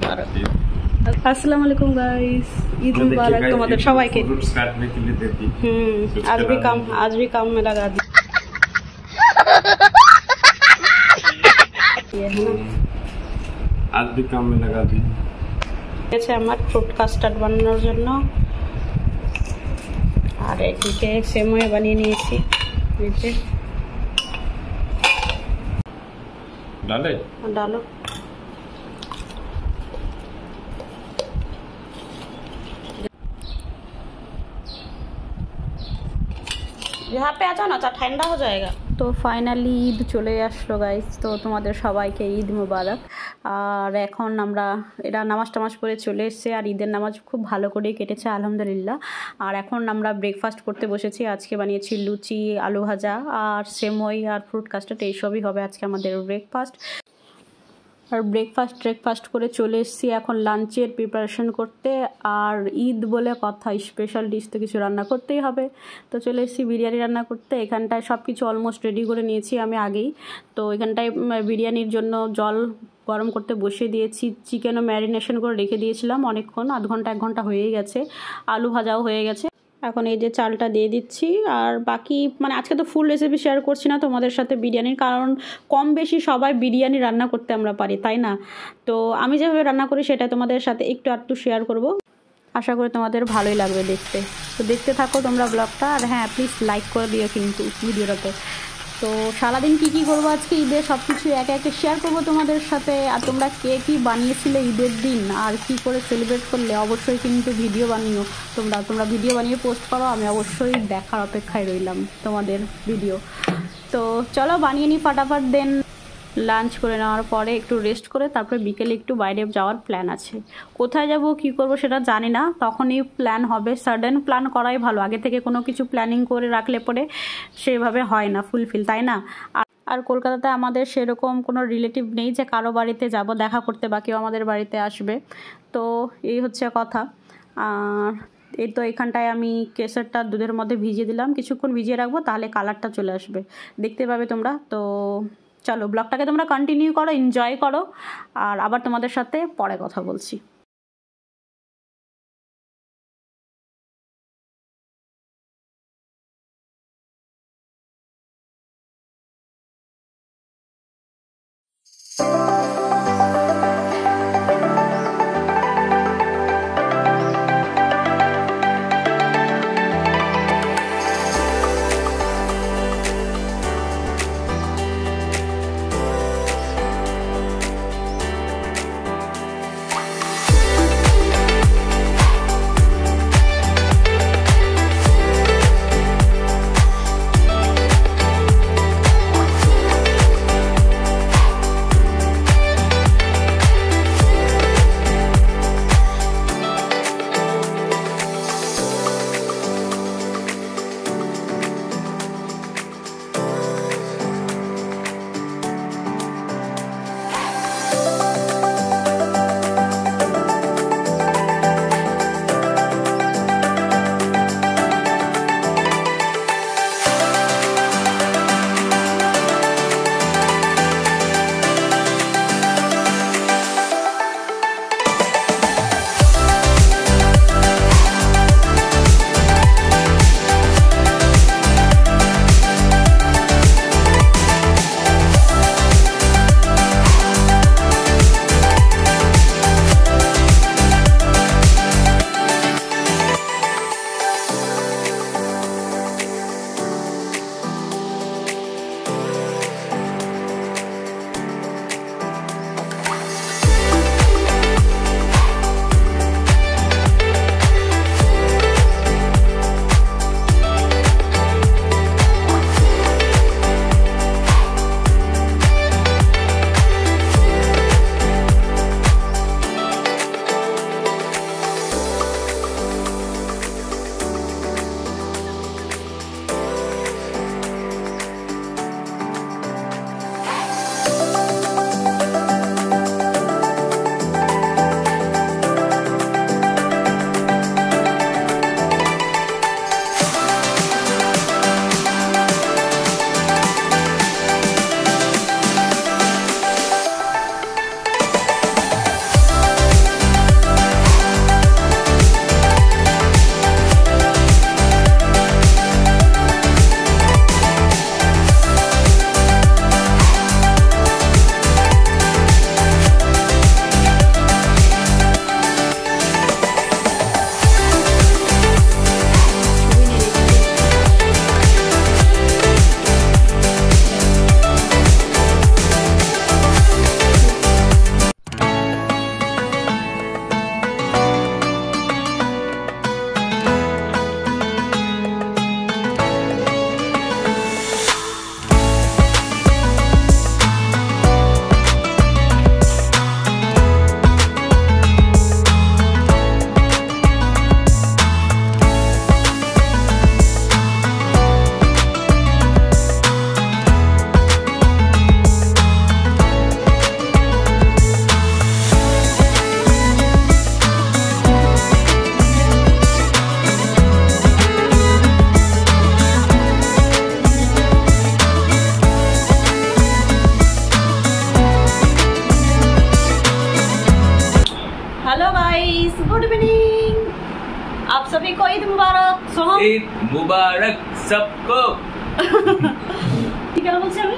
मुबारक। अस्सलाम वालेकुम गाइस, ईद मुबारक तुम्हारे सबाइके। आज भी काम में लगा दी। आज भी काम में लगा दी। এসে আমার ফ্রুট কাস্টার্ড বানানোর জন্য আর এদিকে সেমই বানিয়ে নিয়েছি। নিচে डाले डालो। यहाँ पे आ जाओ ना, ठंडा हो जाएगा। তো ফাইনালি ঈদ চলে আসলো গাইস, তো তোমাদের সবাইকে ঈদ মুবারক। আর এখন আমরা এটা নামাজ টামাজ পড়ে চলে এসেছি, আর ঈদের নামাজ খুব ভালো করেই কেটেছে আলহামদুলিল্লাহ। আর এখন আমরা ব্রেকফাস্ট করতে বসেছি। আজকে বানিয়েছি লুচি, আলু ভাজা আর সেমই আর ফ্রুট কাস্টার্ড, এইসবই হবে আজকে আমাদের ব্রেকফাস্ট। আর ব্রেকফাস্ট করে চলে এসেছি এখন লাঞ্চের প্রিপারেশন করতে। আর ঈদ বলে কথা, স্পেশাল ডিশ তো কিছু রান্না করতেই হবে। তো চলে এসেছি বিরিয়ানি রান্না করতে। এখানটায় সব কিছু অলমোস্ট রেডি করে নিয়েছি আমি আগেই। তো এখানটায় বিরিয়ানির জন্য জল গরম করতে বসিয়ে দিয়েছি। চিকেনও ম্যারিনেশন করে রেখে দিয়েছিলাম অনেকক্ষণ, আধ ঘন্টা 1 ঘন্টা হয়েই গেছে। আলু ভাজাও হয়ে গেছে। এখন এই যে চালটা দিয়ে দিচ্ছি। আর বাকি আজকে তো ফুল রেসিপি শেয়ার করছি না তোমাদের সাথে বিরিয়ানির, কারণ কম বেশি সবাই বিরিয়ানি রান্না করতে আমরা পারি, তাই না? তো আমি যেভাবে রান্না করি সেটা তোমাদের সাথে একটু শেয়ার করব। আশা করি তোমাদের ভালোই লাগবে দেখতে। তো দেখতে থাকো তোমরা ব্লগটা। আর হ্যাঁ, প্লিজ লাইক করে দিও কিন্তু ভিডিওটাতে। তো সারাদিন কী করবো আজকে ঈদের সব কিছু একে শেয়ার করবো তোমাদের সাথে। আর তোমরা কে কী বানিয়েছিলে ঈদের দিন আর কি করে সেলিব্রেট করলে অবশ্যই কিন্তু ভিডিও বানিও। তোমরা ভিডিও বানিয়ে পোস্ট করো, আমি অবশ্যই দেখার অপেক্ষায় রইলাম তোমাদের ভিডিও। তো চলো বানিয়ে নিই ফাটাফাট। দেন লাঞ্চ করে নেওয়ার পরে একটু রেস্ট করে তারপরে বিকেলে একটু বাইরে যাওয়ার প্ল্যান আছে। কোথায় যাব কি করব সেটা জানি না, তখনই প্ল্যান হবে। সাডেন প্ল্যান করাই ভালো, আগে থেকে কোনো কিছু প্ল্যানিং করে রাখলে পরে সেভাবে হয় না ফুলফিল, তাই না? আর কলকাতাতে আমাদের সেরকম কোনো রিলেটিভ নেই যে কারো বাড়িতে যাব দেখা করতে বা কেউ আমাদের বাড়িতে আসবে। তো এই হচ্ছে কথা। আর এই তো এখানটায় আমি কেশরটা দুধের মধ্যে ভিজিয়ে দিলাম, কিছুক্ষণ ভিজিয়ে রাখবো, তাহলে কালারটা চলে আসবে, দেখতে পাবে তোমরা। তো চলো ব্লগটাকে তোমরা কন্টিনিউ করো, এনজয় করো। আর আবার তোমাদের সাথে পরে কথা বলছি। आप सभी को ईद मुबारक। सोहम ईद मुबारक सबको। কেন বলছি আমি?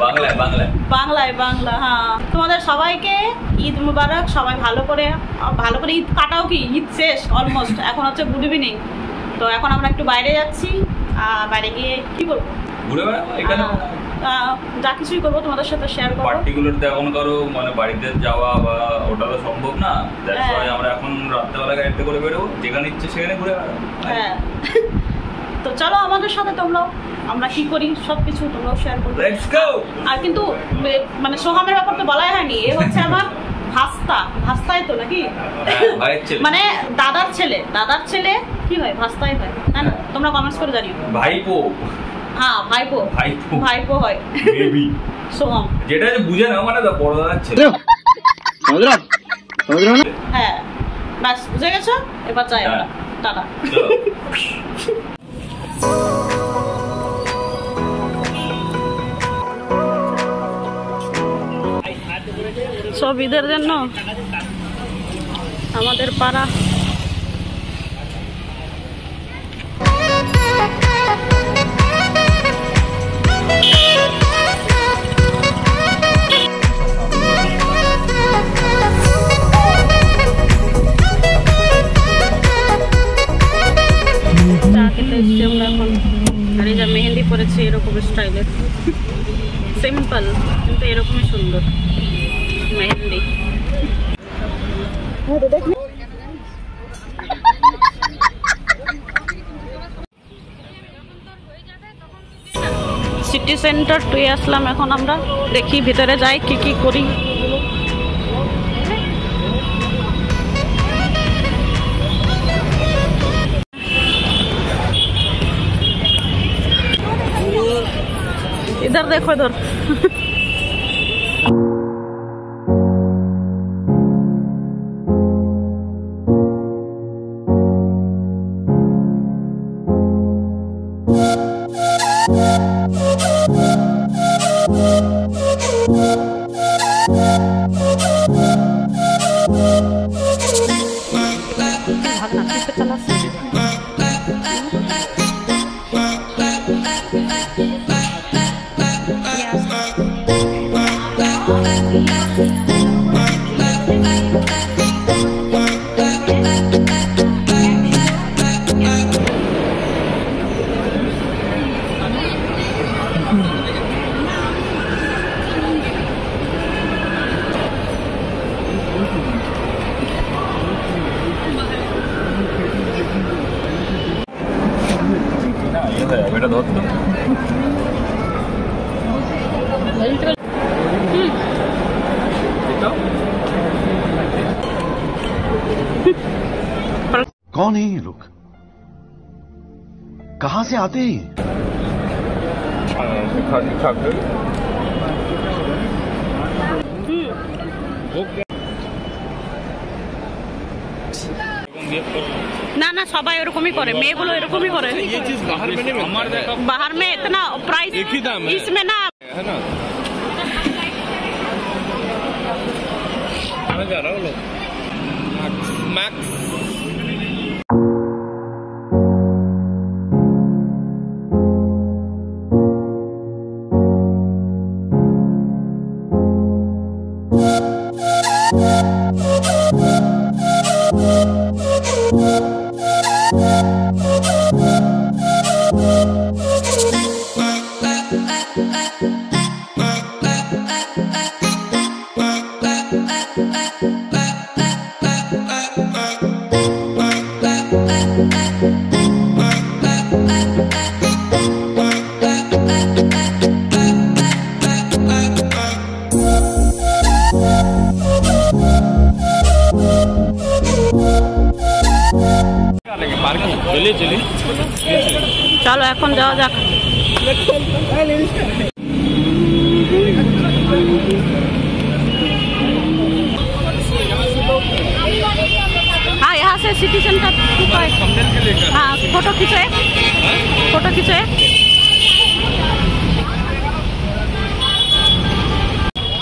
বাংলায় বাংলায় বাংলায় বাংলা, হ্যাঁ। তোমাদের সবাইকে ঈদ মুবারক। সবাই ভালো করে ঈদ কাটাও। কি ঈদ শেষ অলমোস্ট, এখন হচ্ছে গুড ইভিনিং। তো এখন আমরা একটু বাইরে যাচ্ছি, বাইরে গিয়ে কি করবো, ঘুরে বেড়াবো এখানে। যা কিছুই করবো তোমাদের সাথে শেয়ার করবো। পার্টিকুলার তো এখন কারো মানে বাড়িতে যাওয়া বা ওটা তো সম্ভব না। দ্যাটস ওয়াই আমরা এখন রাত্রেবেলা গাড়িতে করে বেরোবো, যেখানে ইচ্ছে সেখানে ঘুরে বেড়াবো। হ্যাঁ, তো চলো আমাদের সাথে তোমরাও, আমরা কি করি সব কিছু তোমরাও শেয়ার করবে। Let's go. আর কিন্তু মানে সোহামের ব্যাপার তো বলাই হয়নি, এ হচ্ছে আমার ভাস্তাই তো নাকি, ভাইয়ের ছেলে, মানে দাদার ছেলে কি হয়, ভাস্তাই হয়, তাই না? তোমরা কমেন্টস করে জানিও। ভাইপো। হ্যাঁ, ভাইপো হয় বেবি সোহাম, যেটা বুঝে না মানে বড় দাদার ছেলে। হ্যাঁ বাস বুঝে গেছো, এবার যাই আমরা। টাটা। চলো। সব ঈদের জন্য আমাদের পাড়া। চা খেতে এসছি আমরা এখন। আর এই যা মেহেন্দি পরেছে এরকম স্টাইলের, সিম্পল কিন্তু এরকমই সুন্দর মেহেন্দি। সিটি সেন্টার টুয়ে আসলাম এখন আমরা, দেখি ভিতরে যাই কি কি করি। इधर देखो इधर। এটা ধর তো। कौन है ये लोग, कहां से आते हैं? ना ना सबाई एरकमই করে, মেয়েগুলো এরকমই করে। ये चीज बाहर में नहीं मिलता। बाहर में इतना प्राइस एक ही दाम है। इसमें ना है ना, मैं जा रहा हूँ लोग मैक्स। चलिए चलिए चलो এখন যাওয়া যাক। हाँ यहाँ से सिटी सेंटर हाँ फोटो खींचो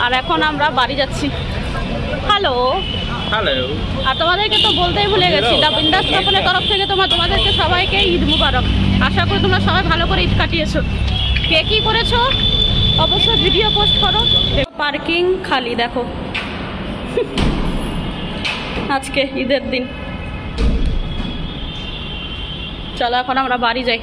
আর এখন আমরা বাড়ি যাচ্ছি। Hello hello. আর তোমাদেরকে তো বলতেই ভুলে গেছি, দ্য বিন্দাস কাপলের তরফ থেকে তোমাদেরকে সবাইকে ঈদ মুবারক। আশা করি তোমরা সবাই ভালো করে ঈদ কাটিয়েছো। কে কী করেছো অবশ্যই ভিডিও পোস্ট করো। পার্কিং খালি দেখো আজকে ঈদের দিন। চলো এখন আমরা বাড়ি যাই।